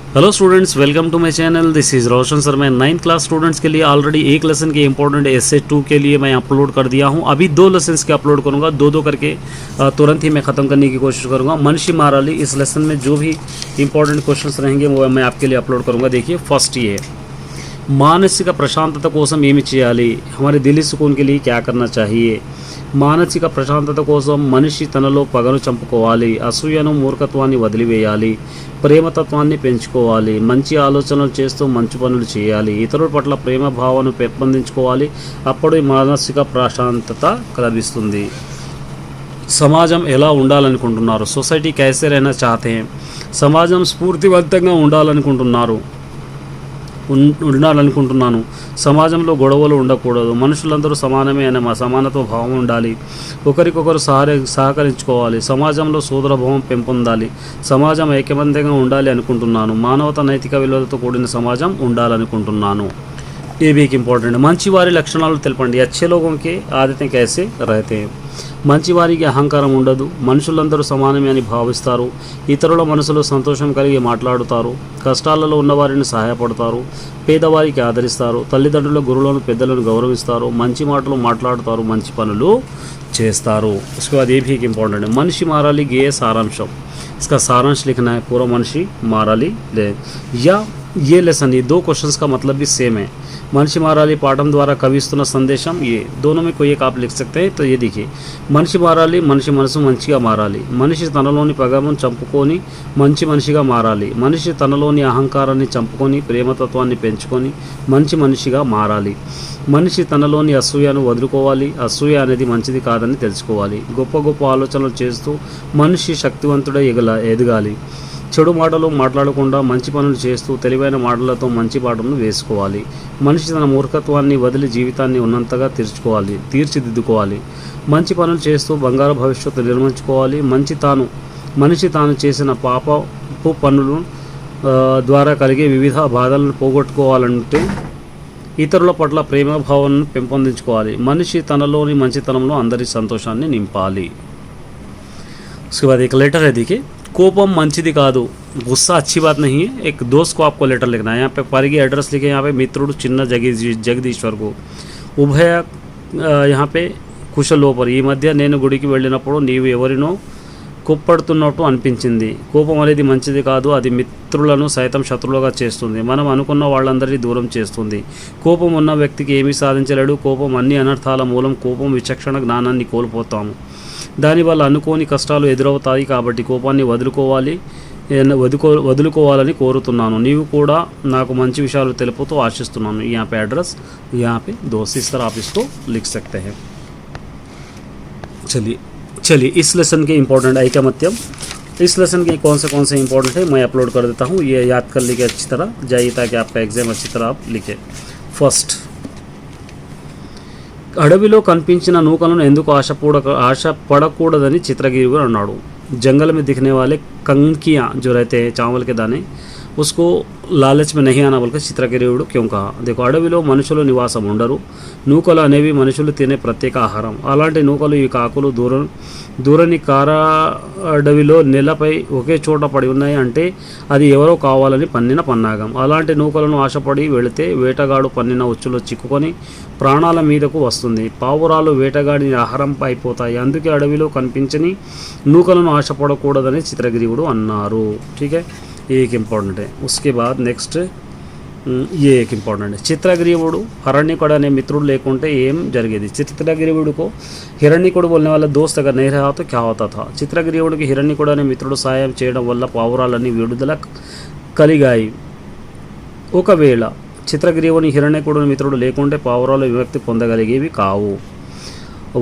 Hello students, welcome to my channel. This is Roshan sir. मैं 9th class students के लिए already एक lesson के इंपॉर्टेंट एसे 2 के लिए मैं अपलोड कर दिया हूं। अभी 2 लेसन्स के अपलोड करूंगा, दो करके तुरंत ही मैं ख़त्म करने की कोशिश करूंगा। मनीषी माराली इस लेसन में जो भी इंपॉर्टेंट क्वेश्चंस रहेंगे वो मैं आपके लिए अपलोड करूँगा। देखिए, फर्स्ट ये మానసిక ప్రశాంతత కోసం ఏమి చేయాలి, हमारे दिली सुकून के लिए क्या करना चाहिए। మానసిక ప్రశాంతత కోసం మనిషి తనలో పగను చంపుకోవాలి, అసూయను మూర్ఖత్వాన్ని వదిలివేయాలి, ప్రేమతత్వాన్ని పెంచుకోవాలి, మంచి ఆలోచనలు చేస్తూ మంచి పనులు చేయాలి, ఇతరుల పట్ల ప్రేమ భావన పెంపొందించుకోవాలి, అప్పుడు మానసిక ప్రశాంతత లభిస్తుంది। సమాజం ఎలా ఉండాలనుకుంటున్నారు, సొసైటీ कैसे रहना चाहते हैं, సమాజం స్ఫూర్తివంతంగా ఉండాలనుకుంటున్నారు ఉండాలనుకుంటున్నాను। సమాజంలో గొడవలు ఉండకూడదు, మనుషులందరూ సమానమే అనే సమానత్వ భావం ఉండాలి, ఒకరికొకరు సహకరించుకోవాలి, సమాజంలో సోదరభావం పెంపొందాలి, సమాజం ఐకమత్యంగా ఉండాలి అనుకుంటున్నాను, మానవత నైతిక విలువలతో కూడిన సమాజం ఉండాలనుకుంటున్నాను। ये भी एक इंपॉर्टेंट है। మంచి వారి లక్షణాలు తెలపండి, अच्छे लोगों के आदतें कैसे रहते हैं। మంచి వారికి అహంకారం ఉండదు, మనుషులందరూ సమానమే అని భావిస్తారు, ఇతరుల మనసులో సంతోషం కలిగి మాట్లాడుతారు, కష్టాలలో ఉన్నవారిని సహాయపడతారు, పేదవారికి ఆదరిస్తారు, తల్లిదండ్రుల గురువులను పెద్దలను గౌరవిస్తారు, మంచి మాటలు మాట్లాడతారు, మంచి పనులు చేస్తారు। उसके बाद ये भी एक इंपॉर्टेंट है, మనిషి మారాలి गेय सारांशम। इसका सारांश लिखना है पूरा, మనిషి మారాలి ले या ये लेसन, ये 2 क्वेश्चंस का मतलब भी सेम है। మనిషి మారాలి పాఠం ద్వారా కవిస్తున్న సందేశం ये दोनों में कोई एक आप लिख सकते हैं। तो ये देखिए, మనిషి మారాలి, మనిషి మనసు మంచిగా మారాలి, మనిషి తనలోని పగను చంపుకొని మంచి మనిషిగా మారాలి, మనిషి తనలోని అహంకారాన్ని చంపుకొని ప్రేమతత్వాన్ని పెంచుకొని మంచి మనిషిగా మారాలి, మనిషి తనలోని అసూయను వదులుకోవాలి, అసూయ అనేది మంచిది కాదని తెలుసుకోవాలి, గొప్ప గొప్ప ఆలోచనలు చేస్తూ మనిషి శక్తివంతుడై ఎదగాలి, చెడు మాటలు మాట్లాడకుండా మంచి పనులు చేస్తూ తెలివైన మాటలతో మంచి పాఠములు వేసుకోవాలి, మనిషి తన మూర్ఖత్వాన్ని వదిలి జీవితాన్ని ఉన్నంతగా తీర్చిదిద్దుకోవాలి, మంచి పనులు చేస్తూ బంగారు భవిష్యత్తు నిర్మించుకోవాలి, మనిషి తాను చేసిన పాపపు పనులు ద్వారా కలిగే వివిధ బాధలను పోగొట్టుకోవాలంటే ఇతరుల పట్ల ప్రేమ భావనను పెంపొందించుకోవాలి, మనిషి తనలోని మంచితనంలో అందరి సంతోషాన్ని నింపాలి। उसके बाद एक लेटर है, देखिए, कोपम मंचिदी कादू, गुस्सा अच्छी बात नहीं है। एक दोस्त को आपको लेटर लिखना है, यहाँ पे परिगी एड्रेस लिखे, यहाँ पे मित्रुడు చిన్న జగదీశ్వర్ को ఉభయ यहाँ पे కుశలోపరి, ఈ మధ్య నేను గుడికి వెళ్ళినప్పుడు నీవు ఎవరినో కుప్పడుతున్నట్టు అనిపించింది। కోపం అనేది మంచిది కాదు, అది మిత్రులను సైతం శత్రువులుగా చేస్తుంది, మనం అనుకున్న వాళ్ళందరినీ దూరం చేస్తుంది, కోపం ఉన్న వ్యక్తికి ఏమీ సాధించలేడు, కోపం అన్ని అనర్థాల మూలం, కోపం విచక్షణ జ్ఞానాన్ని కోల్పోతాము, దానివల్ల అనుకోని కష్టాలు ఎదురవుతాయి, కాబట్టి కోపాన్ని వదులుకోవాలని కోరుతున్నాను, నీవు కూడా నాకు మంచి విషయాలు తెలుపుతూ ఆశిస్తున్నాను। यहाँ पे एड्रेस, यहाँ पे दोस्त, इस तरह आप इसको लिख सकते हैं। चलिए इस लेसन के इंपॉर्टेंट ऐकमत्यम, इस लेसन के कौन से इंपॉर्टेंट है मैं अपलोड कर देता हूँ, ये याद कर लीजिए अच्छी तरह जाइए ताकि आपका एग्जाम अच्छी तरह आप लिखे। फर्स्ट, అడవిలో కనిపించిన నూకలను ఎందుకు ఆశపడకూడదని చిత్రగిరి గారు అన్నాడు। जंगल में दिखने वाले कंकियाँ जो रहते हैं चावल के दाने, उसको लालच में नहीं आना बोलकर చిత్రగిరివుడు क्यों कहा। देखो, అడవిలో మనుషులు నివాసం ఉండరు, నూకలు అనేవి మనుషులు తినే ప్రత్యేక ఆహారం, అలాంటి నూకలు ఈ కాకులు దూరని అడవిలో నేలపై ఒకే చోట పడి ఉన్నాయి అంటే అది ఎవరో కావాలని పన్నిన పన్నాగం, అలాంటి నూకలను ఆశపడి వెళితే వేటగాడు పన్నిన ఉచ్చులో చిక్కుకొని ప్రాణాల మీదకు వస్తుంది, పావురాలు వేటగాడిని ఆహారం అయిపోతాయి, అందుకే అడవిలో కనిపించని నూకలను ఆశపడకూడదని చిత్రగిరివుడు అన్నారు। ठीक है, ये एक इम्पॉर्टेंट है। उसके बाद नेक्स्ट ये एक इम्पॉर्टेंट है, చిత్రగిరివుడు हिरण्यकुడు అనే మిత్రుడు లేకుంటే ఏం జరిగేది। చిత్రగిరివుడు को हिरण्यकुడు बोलने वाला दोस्त अगर नहीं रहा तो क्या होता था। చిత్రగిరివుడికి हिरण्यकुడు అనే మిత్రుడు సాయం చేయడం వల్ల పావురాలన్నీ విడుదల కలిగాయి। ఒకవేళ చిత్రగిరివుని హిరణ్యకుడు మిత్రుడు లేకుంటే పావురాలు విముక్తి పొందగలిగేవి కావు।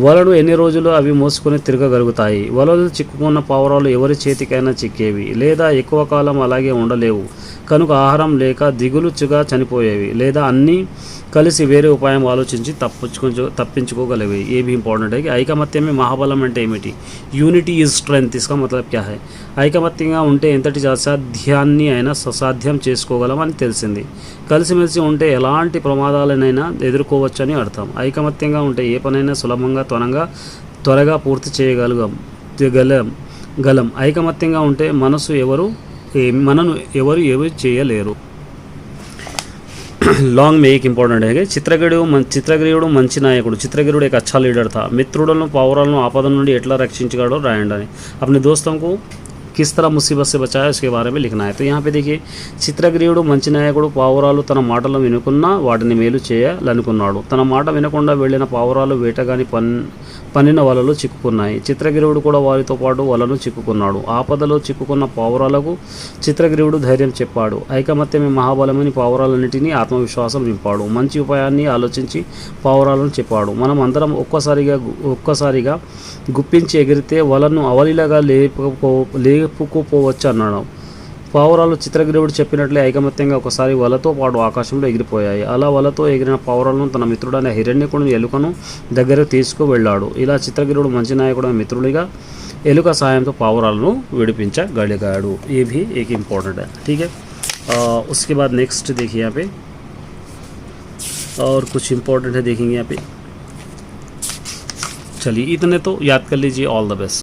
వలలు ఎన్ని రోజులు అవి మోసుకొని తిరగగలుగుతాయి, వలలు చిక్కుకున్న పావురాలు ఎవరి చేతికైనా చిక్కేవి, లేదా ఎక్కువ కాలం అలాగే ఉండలేవు, కనుక ఆహారం లేక దిగులుచుగా చనిపోయేవి, లేదా అన్నీ కలిసి వేరే ఉపాయం ఆలోచించి తప్పించుకోగలివి। ये भी इंपॉर्टेंट है कि ఐకమత్యం में महाबलम అంటే ఏమిటి। యూనిటీ ఈజ్ స్ట్రెంగ్త్, इसका मतलब क्या है। ఐకమత్యంగా ఉంటే ఎంతటి అసాధ్యాన్ని అయినా ససాధ్యం చేసుకోగలం అని తెలిసింది, కలిసిమెలిసి ఉంటే ఎలాంటి ప్రమాదాలనైనా ఎదుర్కోవచ్చని అర్థం, ఐకమత్యంగా ఉంటే ఏ పనైనా సులభంగా త్వరగా పూర్తి చేయగలం। ఐకమత్యంగా ఉంటే మనసు ఎవరు మనను ఎవరు ఏమీ చేయలేరు. लॉन्ग में एक इंपॉर्टेंट है कि చిత్రగ్రీవుడు మంచి నాయకుడు. చిత్రగ్రీవుడు एक अच्छा लीडर था. మిత్రులను పౌరాలను ఆపద నుండి ఎట్లా రక్షించగాడో రాయండి అని. अपने दोस्तों को किस तरह मुसीबत से बचाया उसके बारे में लिखना है. तो यहाँ पे देखिए చిత్రగ్రీవుడు మంచి నాయకుడు. పావురాలు తన మాటలు వినుకున్నా వాటిని మేలు చేయాలనుకున్నాడు. తన మాట వినకుండా వెళ్ళిన పావురాలు వేటగాని పన్నిన వలలో చిక్కుకున్నాయి. చిత్రగ్రీవుడు కూడా వారితో పాటు వలను చిక్కుకున్నాడు. ఆపదలో చిక్కుకున్న పావురాలకు చిత్రగ్రీవుడు ధైర్యం చెప్పాడు. ఐకమత్యమే మహాబలమని పావురాలన్నిటినీ ఆత్మవిశ్వాసం నింపాడు. మంచి ఉపాయాన్ని ఆలోచించి పావురాలను చెప్పాడు. మనం అందరం ఒక్కసారిగా గుప్పించి ఎగిరితే వలను అవలీలగా లేపుకుపోవచ్చు అన్నాడు. పావురాలు చిత్రగ్రీవుడు చెప్పినట్లే ఐకమత్యంగా ఒకసారి వలతో పాటు ఆకాశంలో ఎగిరిపోయాయి. అలా వలతో ఎగిరిన పావురాలను తన మిత్రుడైన హిరణ్యకుడిని ఎలుకను దగ్గరకు తీసుకువెళ్ళాడు. ఇలా చిత్రగ్రీవుడు మంచి నాయకుడు మిత్రుడిగా ఎలుక సాయంతో పావురాలను విడిపించగలిగాడు. ये भी एक इम्पोर्टेंट है. ठीक है. उसके बाद नेक्स्ट देखिए यहाँ पे और कुछ इम्पोर्टेंट है देखेंगे यहाँ पे. चलिए इतने तो याद कर लीजिए. All the best.